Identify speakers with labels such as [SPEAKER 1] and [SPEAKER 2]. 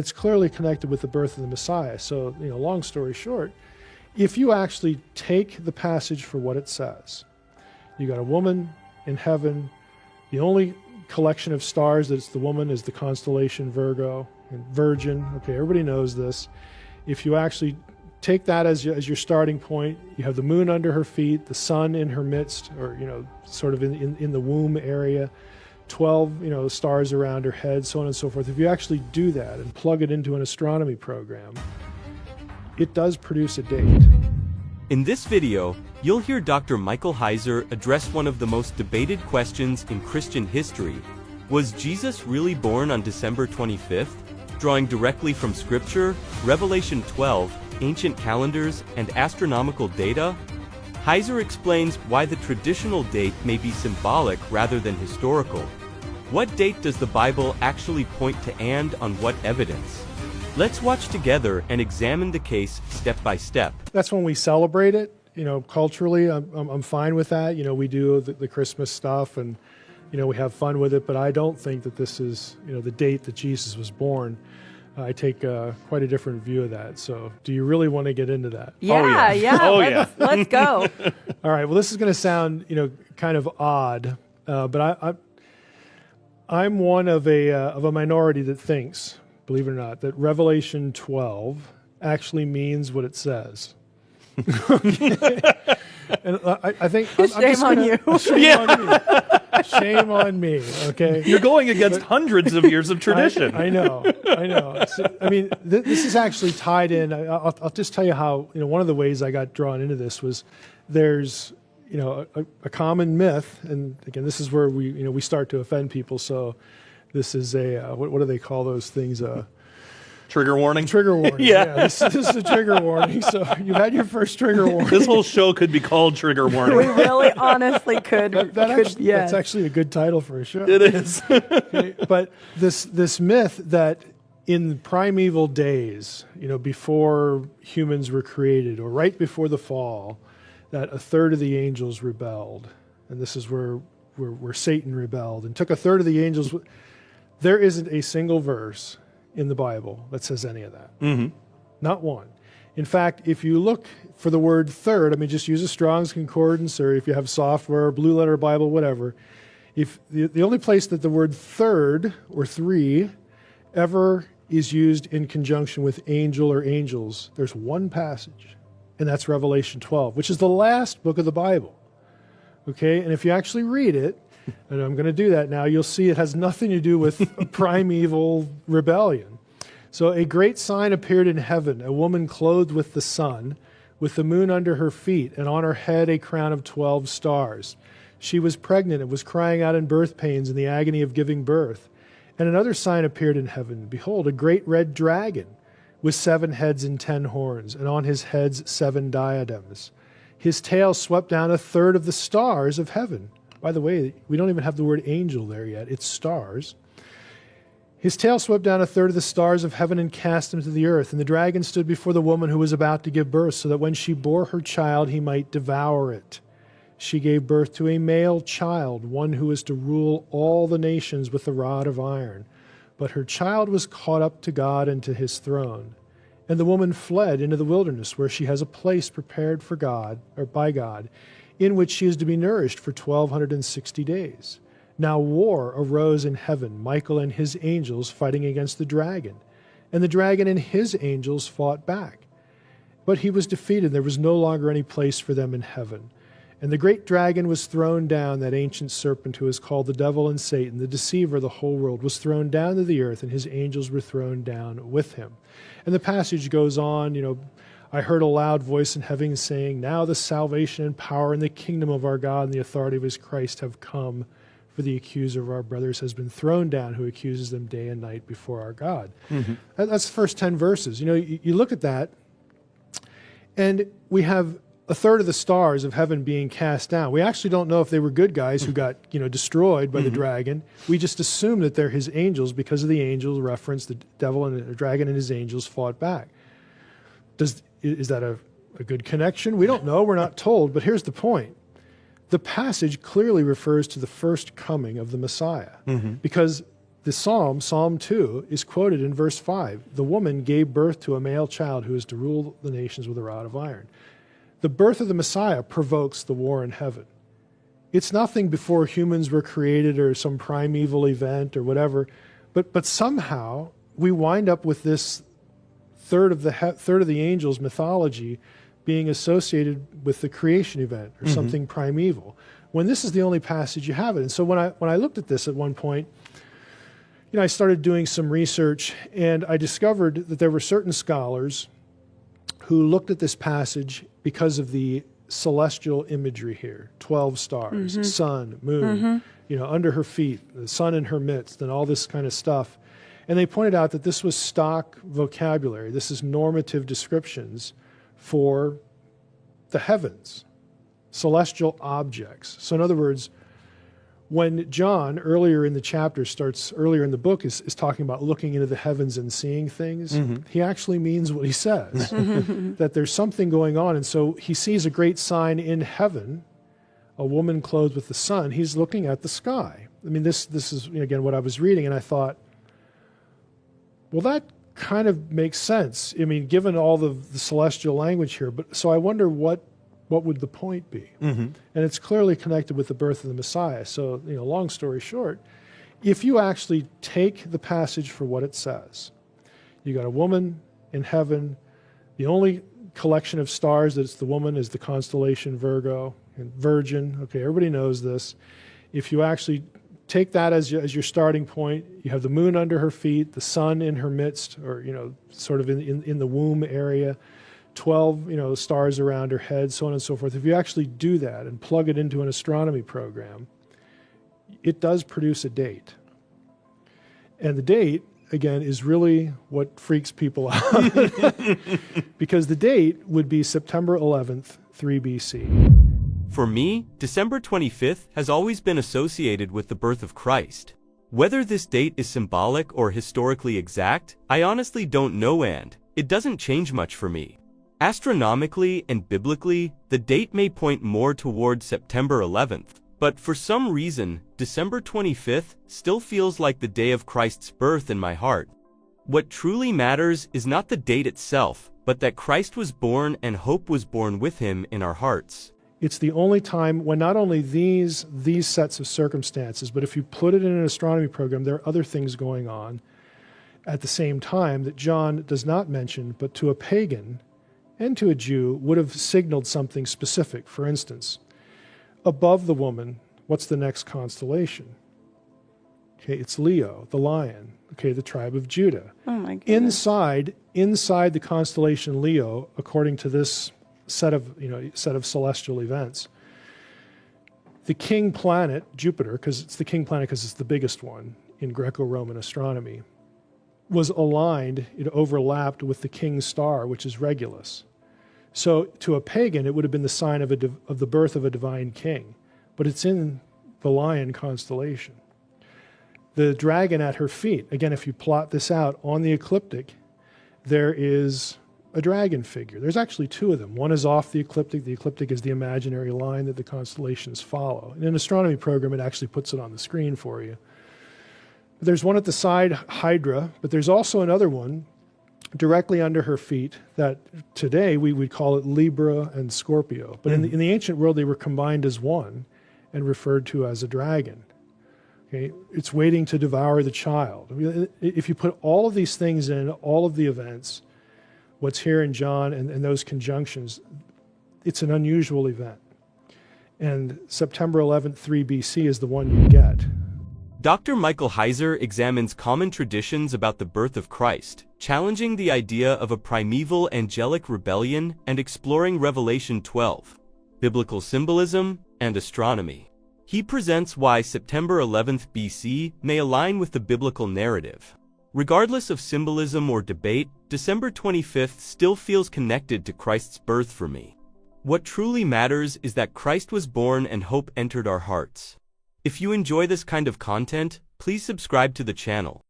[SPEAKER 1] It's clearly connected with the birth of the Messiah. So, long story short, if you actually take the passage for what it says, you got a woman in heaven. The only collection of stars that's the woman is the constellation Virgo and Virgin. Okay, everybody knows this. If you actually take that as your starting point, you have the moon under her feet, the sun in her midst, or sort of in the womb area, 12 stars around her head, so on and so forth. If you actually do that and plug it into an astronomy program, it does produce a date.
[SPEAKER 2] In this video, you'll hear Dr. Michael Heiser address one of the most debated questions in Christian history. Was Jesus really born on December 25th? Drawing directly from Scripture, Revelation 12, ancient calendars, and astronomical data, Heiser explains why the traditional date may be symbolic rather than historical. What date does the Bible actually point to, and on what evidence? Let's watch together and examine the case step by step.
[SPEAKER 1] That's when we celebrate it. Culturally, I'm fine with that. We do the Christmas stuff and, we have fun with it, but I don't think that this is, the date that Jesus was born. I take quite a different view of that. So do you really want to get into that?
[SPEAKER 3] Yeah. Let's go.
[SPEAKER 1] All right. Well, this is going to sound, kind of odd, but I'm one of a minority that thinks, believe it or not, that Revelation 12 actually means what it says. And I think
[SPEAKER 3] shame on you.
[SPEAKER 1] Shame on me. Okay,
[SPEAKER 4] you're going against hundreds of years of tradition.
[SPEAKER 1] I know. So, this is actually tied in. I'll just tell you how. One of the ways I got drawn into this was there's a common myth, and again, this is where we start to offend people. So this is what do they call those things?
[SPEAKER 4] Trigger warning?
[SPEAKER 1] Trigger warning. Yeah. This is a trigger warning. So you've had your first trigger warning.
[SPEAKER 4] This whole show could be called Trigger Warning.
[SPEAKER 3] We really honestly could.
[SPEAKER 1] That's actually a good title for a show.
[SPEAKER 4] It is.
[SPEAKER 1] Okay, but this myth that in primeval days, before humans were created or right before the fall, that a third of the angels rebelled. And this is where Satan rebelled and took a third of the angels. There isn't a single verse in the Bible that says any of that.
[SPEAKER 4] Mm-hmm.
[SPEAKER 1] Not one. In fact, if you look for the word third, just use a Strong's Concordance, or if you have software, Blue Letter Bible, whatever, if the only place that the word third or three ever is used in conjunction with angel or angels, there's one passage, and that's Revelation 12, which is the last book of the Bible. Okay, and if you actually read it, and I'm going to do that now, you'll see it has nothing to do with primeval rebellion. So a great sign appeared in heaven, a woman clothed with the sun, with the moon under her feet, and on her head a crown of 12 stars. She was pregnant and was crying out in birth pains in the agony of giving birth. And another sign appeared in heaven. Behold, a great red dragon with 7 heads and 10 horns, and on his heads 7 diadems. His tail swept down a third of the stars of heaven. By the way, we don't even have the word angel there yet. It's stars. His tail swept down a third of the stars of heaven and cast them to the earth. And the dragon stood before the woman who was about to give birth, so that when she bore her child, he might devour it. She gave birth to a male child, one who is to rule all the nations with a rod of iron. But her child was caught up to God and to his throne. And the woman fled into the wilderness, where she has a place prepared for God, or by God, in which she is to be nourished for 1,260 days. Now war arose in heaven, Michael and his angels fighting against the dragon. And the dragon and his angels fought back. But he was defeated. There was no longer any place for them in heaven. And the great dragon was thrown down, that ancient serpent who is called the devil and Satan, the deceiver of the whole world, was thrown down to the earth, and his angels were thrown down with him. And the passage goes on, I heard a loud voice in heaven saying, now the salvation and power and the kingdom of our God and the authority of his Christ have come, for the accuser of our brothers has been thrown down, who accuses them day and night before our God. Mm-hmm. That's the first 10 verses. You look at that, and we have a third of the stars of heaven being cast down. We actually don't know if they were good guys who got destroyed by the dragon. We just assume that they're his angels because of the angels reference. The devil and the dragon and his angels fought back. Is that a good connection? We don't know. We're not told. But here's the point. The passage clearly refers to the first coming of the Messiah, because the Psalm 2, is quoted in verse 5. The woman gave birth to a male child who is to rule the nations with a rod of iron. The birth of the Messiah provokes the war in heaven. It's nothing before humans were created or some primeval event or whatever, but somehow we wind up with this third of the angels mythology being associated with the creation event or something primeval, when this is the only passage you have it. And so when I looked at this at one point, I started doing some research, and I discovered that there were certain scholars who looked at this passage because of the celestial imagery here. 12 stars, sun, moon, under her feet, the sun in her midst, and all this kind of stuff. And they pointed out that this was stock vocabulary. This is normative descriptions for the heavens, celestial objects. So in other words, when John, earlier in the chapter, earlier in the book, is talking about looking into the heavens and seeing things, he actually means what he says, that there's something going on. And so he sees a great sign in heaven, a woman clothed with the sun. He's looking at the sky. I mean, this is, again, what I was reading, and I thought, well, that kind of makes sense. I mean, given all the celestial language here. But so I wonder what would the point be? And it's clearly connected with the birth of the Messiah. So, long story short, if you actually take the passage for what it says, you got a woman in heaven. The only collection of stars that's the woman is the constellation Virgo and Virgin. Okay, everybody knows this. If you actually take that as your starting point, you have the moon under her feet, the sun in her midst, or sort of in the womb area, 12 stars around her head, so on and so forth. If you actually do that and plug it into an astronomy program, it does produce a date. And the date, again, is really what freaks people out. Because the date would be September 11th, 3 BC.
[SPEAKER 2] For me, December 25th has always been associated with the birth of Christ. Whether this date is symbolic or historically exact, I honestly don't know, and it doesn't change much for me. Astronomically and biblically, the date may point more toward September 11th, but for some reason, December 25th still feels like the day of Christ's birth in my heart. What truly matters is not the date itself, but that Christ was born and hope was born with him in our hearts.
[SPEAKER 1] It's the only time when not only these sets of circumstances, but if you put it in an astronomy program, there are other things going on at the same time that John does not mention, but to a pagan and to a Jew would have signaled something specific. For instance, above the woman, what's the next constellation? Okay, it's Leo, the lion, okay, the tribe of Judah.
[SPEAKER 3] Oh my goodness.
[SPEAKER 1] Inside the constellation Leo, according to this set of celestial events, the king planet, Jupiter, because it's the king planet because it's the biggest one in Greco-Roman astronomy, was aligned, it overlapped with the king star, which is Regulus. So to a pagan, it would have been the sign of the birth of a divine king, but it's in the lion constellation. The dragon at her feet, again, if you plot this out on the ecliptic, there is a dragon figure. There's actually two of them. One is off the ecliptic. The ecliptic is the imaginary line that the constellations follow. In an astronomy program, it actually puts it on the screen for you. There's one at the side, Hydra, but there's also another one directly under her feet that today we would call it Libra and Scorpio. But in the ancient world, they were combined as one and referred to as a dragon. Okay? It's waiting to devour the child. I mean, if you put all of these things in, all of the events, what's here in John and those conjunctions, it's an unusual event. And September 11th, 3 BC is the one you get.
[SPEAKER 2] Dr. Michael Heiser examines common traditions about the birth of Christ, challenging the idea of a primeval angelic rebellion and exploring Revelation 12, biblical symbolism, and astronomy. He presents why September 11th BC may align with the biblical narrative. Regardless of symbolism or debate, December 25th still feels connected to Christ's birth for me. What truly matters is that Christ was born and hope entered our hearts. If you enjoy this kind of content, please subscribe to the channel.